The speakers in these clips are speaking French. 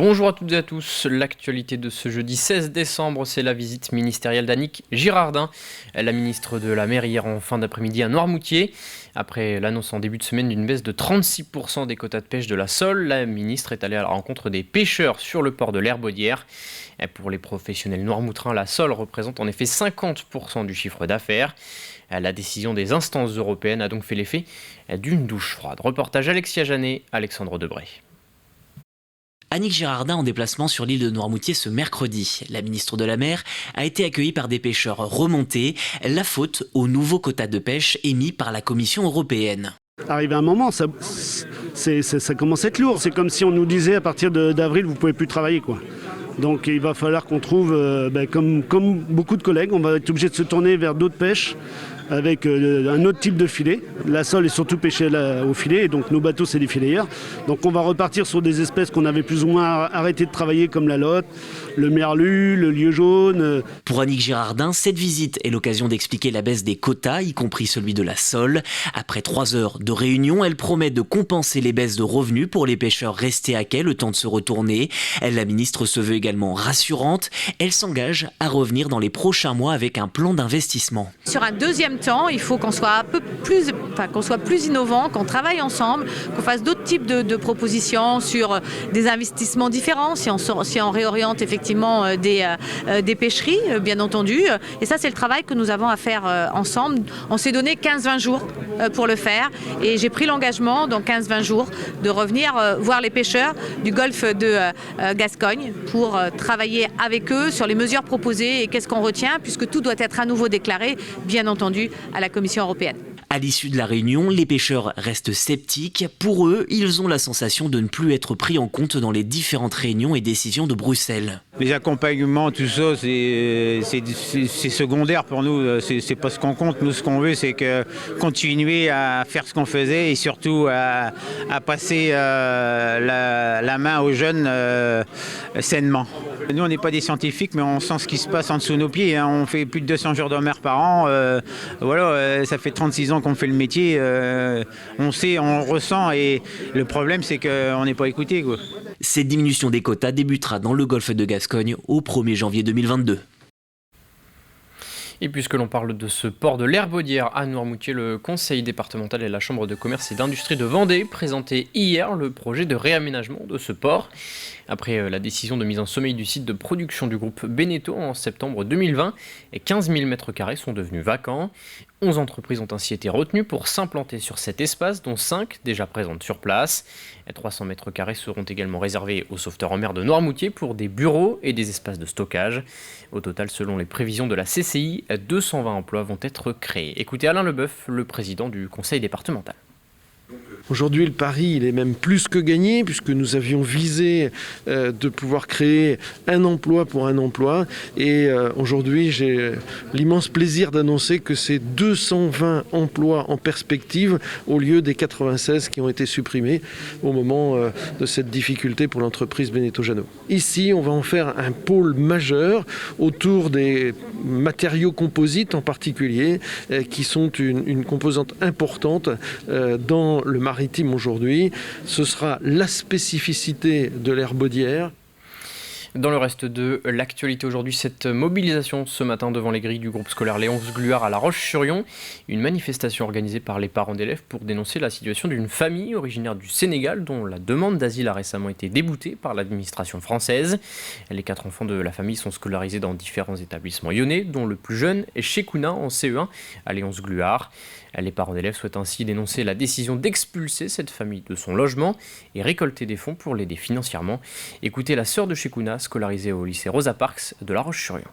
Bonjour à toutes et à tous, l'actualité de ce jeudi 16 décembre, c'est la visite ministérielle d'Annick Girardin, la ministre de la Mer hier en fin d'après-midi à Noirmoutier. Après l'annonce en début de semaine d'une baisse de 36% des quotas de pêche de la sole, la ministre est allée à la rencontre des pêcheurs sur le port de l'Herbaudière. Pour les professionnels noirmoutrins, la sole représente en effet 50% du chiffre d'affaires. La décision des instances européennes a donc fait l'effet d'une douche froide. Reportage Alexia Janet, Alexandre Debré. Annick Girardin en déplacement sur l'île de Noirmoutier ce mercredi. La ministre de la Mer a été accueillie par des pêcheurs remontés, la faute aux nouveaux quotas de pêche émis par la Commission européenne. Arrivé à un moment, ça commence à être lourd. C'est comme si on nous disait à partir d'avril, vous ne pouvez plus travailler, quoi. Donc il va falloir qu'on trouve, comme beaucoup de collègues, on va être obligé de se tourner vers d'autres pêches avec un autre type de filet. La sole est surtout pêchée au filet, et donc nos bateaux c'est des filayeurs. Donc on va repartir sur des espèces qu'on avait plus ou moins arrêté de travailler, comme la lotte, le merlu, le lieu jaune. Pour Annick Girardin, cette visite est l'occasion d'expliquer la baisse des quotas, y compris celui de la sole. Après 3 heures de réunion, elle promet de compenser les baisses de revenus pour les pêcheurs restés à quai le temps de se retourner. La ministre se veut également rassurante. Elle s'engage à revenir dans les prochains mois avec un plan d'investissement. Sur un deuxième temps, il faut qu'on soit plus innovant, qu'on travaille ensemble, qu'on fasse d'autres types de propositions sur des investissements différents, si on réoriente effectivement des pêcheries, bien entendu. Et ça, c'est le travail que nous avons à faire ensemble. On s'est donné 15-20 jours pour le faire et j'ai pris l'engagement dans 15-20 jours de revenir voir les pêcheurs du golfe de Gascogne pour travailler avec eux sur les mesures proposées et qu'est-ce qu'on retient, puisque tout doit être à nouveau déclaré, bien entendu, à la Commission européenne. À l'issue de la réunion, les pêcheurs restent sceptiques. Pour eux, ils ont la sensation de ne plus être pris en compte dans les différentes réunions et décisions de Bruxelles. Les accompagnements, tout ça, c'est secondaire pour nous. C'est pas ce qu'on compte. Nous, ce qu'on veut, c'est continuer à faire ce qu'on faisait et surtout à passer la main aux jeunes sainement. Nous, on n'est pas des scientifiques, mais on sent ce qui se passe en dessous de nos pieds. On fait plus de 200 jours de mer par an. Ça fait 36 ans qu'on fait le métier. On sait, on ressent. Et le problème, c'est qu'on n'est pas écouté, quoi. Cette diminution des quotas débutera dans le golfe de Gascogne au 1er janvier 2022. Et puisque l'on parle de ce port de l'Herbaudière à Noirmoutier, le conseil départemental et la chambre de commerce et d'industrie de Vendée présentaient hier le projet de réaménagement de ce port. Après la décision de mise en sommeil du site de production du groupe Beneteau en septembre 2020, 15 000 m² sont devenus vacants. 11 entreprises ont ainsi été retenues pour s'implanter sur cet espace, dont 5 déjà présentes sur place. 300 m² seront également réservés aux sauveteurs en mer de Noirmoutier pour des bureaux et des espaces de stockage. Au total, selon les prévisions de la CCI, 220 emplois vont être créés. Écoutez Alain Leboeuf, le président du conseil départemental. Aujourd'hui, le pari, il est même plus que gagné, puisque nous avions visé de pouvoir créer un emploi pour un emploi. Et aujourd'hui, j'ai l'immense plaisir d'annoncer que c'est 220 emplois en perspective, au lieu des 96 qui ont été supprimés au moment de cette difficulté pour l'entreprise Beneteau Jeannot. Ici, on va en faire un pôle majeur autour des matériaux composites en particulier, qui sont une composante importante dans le maritime aujourd'hui. Ce sera la spécificité de l'Herbaudière. Dans le reste de l'actualité aujourd'hui, cette mobilisation ce matin devant les grilles du groupe scolaire Léonce Gluard à La Roche-sur-Yon, une manifestation organisée par les parents d'élèves pour dénoncer la situation d'une famille originaire du Sénégal dont la demande d'asile a récemment été déboutée par l'administration française. Les 4 enfants de la famille sont scolarisés dans différents établissements lyonnais, dont le plus jeune est Chekouna en CE1 à Léonce Gluard. Les parents d'élèves souhaitent ainsi dénoncer la décision d'expulser cette famille de son logement et récolter des fonds pour l'aider financièrement. Écoutez la sœur de Chekouna, scolarisée au lycée Rosa Parks de La Roche-sur-Yon.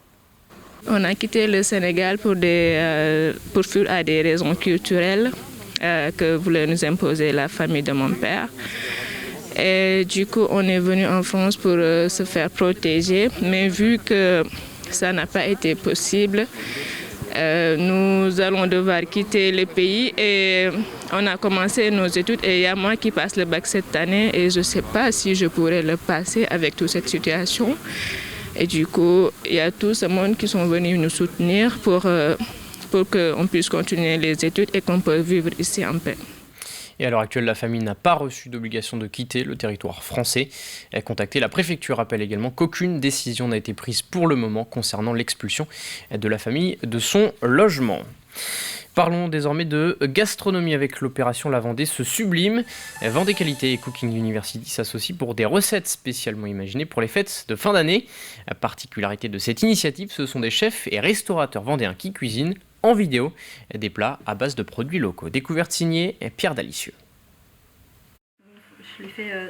On a quitté le Sénégal pour fuir à des raisons culturelles que voulait nous imposer la famille de mon père. Et du coup, on est venu en France pour se faire protéger, mais vu que ça n'a pas été possible, nous allons devoir quitter le pays et on a commencé nos études et il y a moi qui passe le bac cette année et je ne sais pas si je pourrais le passer avec toute cette situation. Et du coup, il y a tout ce monde qui sont venus nous soutenir pour qu'on puisse continuer les études et qu'on puisse vivre ici en paix. Et à l'heure actuelle, la famille n'a pas reçu d'obligation de quitter le territoire français. Contactée, la préfecture rappelle également qu'aucune décision n'a été prise pour le moment concernant l'expulsion de la famille de son logement. Parlons désormais de gastronomie avec l'opération La Vendée se sublime. Vendée Qualité et Cooking University s'associent pour des recettes spécialement imaginées pour les fêtes de fin d'année. La particularité de cette initiative, ce sont des chefs et restaurateurs vendéens qui cuisinent en vidéo des plats à base de produits locaux. Découverte signée Pierre Dalicieux.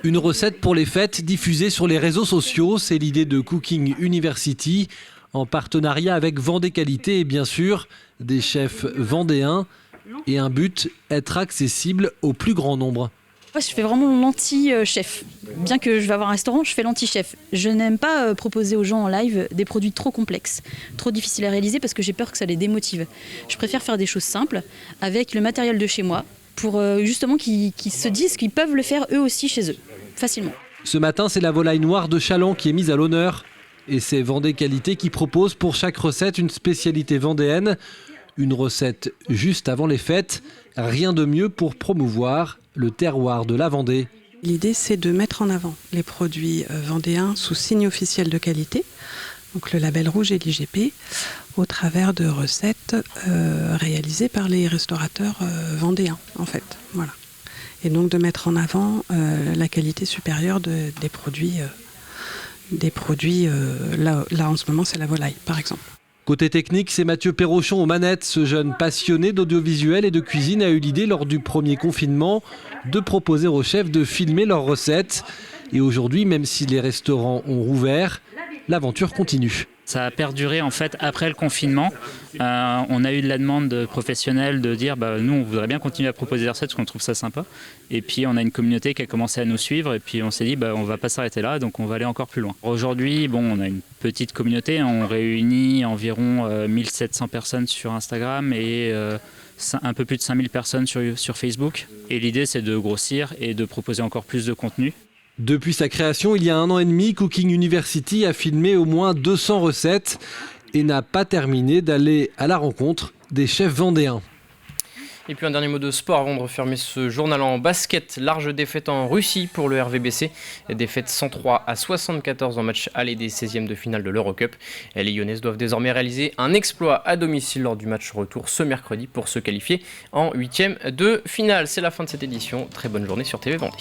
Une recette pour les fêtes diffusée sur les réseaux sociaux, c'est l'idée de Cooking University en partenariat avec Vendée Qualité et bien sûr des chefs vendéens et un but, être accessible au plus grand nombre. Moi, je fais vraiment l'anti-chef. Bien que je vais avoir un restaurant, je fais l'anti-chef. Je n'aime pas proposer aux gens en live des produits trop complexes, trop difficiles à réaliser parce que j'ai peur que ça les démotive. Je préfère faire des choses simples avec le matériel de chez moi pour justement qu'ils se disent qu'ils peuvent le faire eux aussi chez eux, facilement. Ce matin, c'est la volaille noire de Châlons qui est mise à l'honneur. Et c'est Vendée Qualité qui propose pour chaque recette une spécialité vendéenne. Une recette juste avant les fêtes. Rien de mieux pour promouvoir le terroir de la Vendée. L'idée, c'est de mettre en avant les produits vendéens sous signe officiel de qualité, donc le label rouge et l'IGP, au travers de recettes réalisées par les restaurateurs vendéens, en fait. Voilà. Et donc de mettre en avant la qualité supérieure des produits. Là en ce moment, c'est la volaille, par exemple. Côté technique, c'est Mathieu Perrochon aux manettes. Ce jeune passionné d'audiovisuel et de cuisine a eu l'idée lors du premier confinement de proposer aux chefs de filmer leurs recettes. Et aujourd'hui, même si les restaurants ont rouvert, l'aventure continue. Ça a perduré en fait après le confinement. On a eu de la demande de professionnels de dire nous on voudrait bien continuer à proposer des recettes parce qu'on trouve ça sympa. Et puis on a une communauté qui a commencé à nous suivre et puis on s'est dit on va pas s'arrêter là donc on va aller encore plus loin. Aujourd'hui on a une petite communauté, on réunit environ 1700 personnes sur Instagram et un peu plus de 5000 personnes sur Facebook. Et l'idée c'est de grossir et de proposer encore plus de contenu. Depuis sa création, il y a 1 an et demi, Cooking University a filmé au moins 200 recettes et n'a pas terminé d'aller à la rencontre des chefs vendéens. Et puis un dernier mot de sport avant de refermer ce journal en basket. Large défaite en Russie pour le RVBC. Défaite 103-74 en match aller des 16e de finale de l'Eurocup. Les Lyonnaises doivent désormais réaliser un exploit à domicile lors du match retour ce mercredi pour se qualifier en 8e de finale. C'est la fin de cette édition. Très bonne journée sur TV Vendée.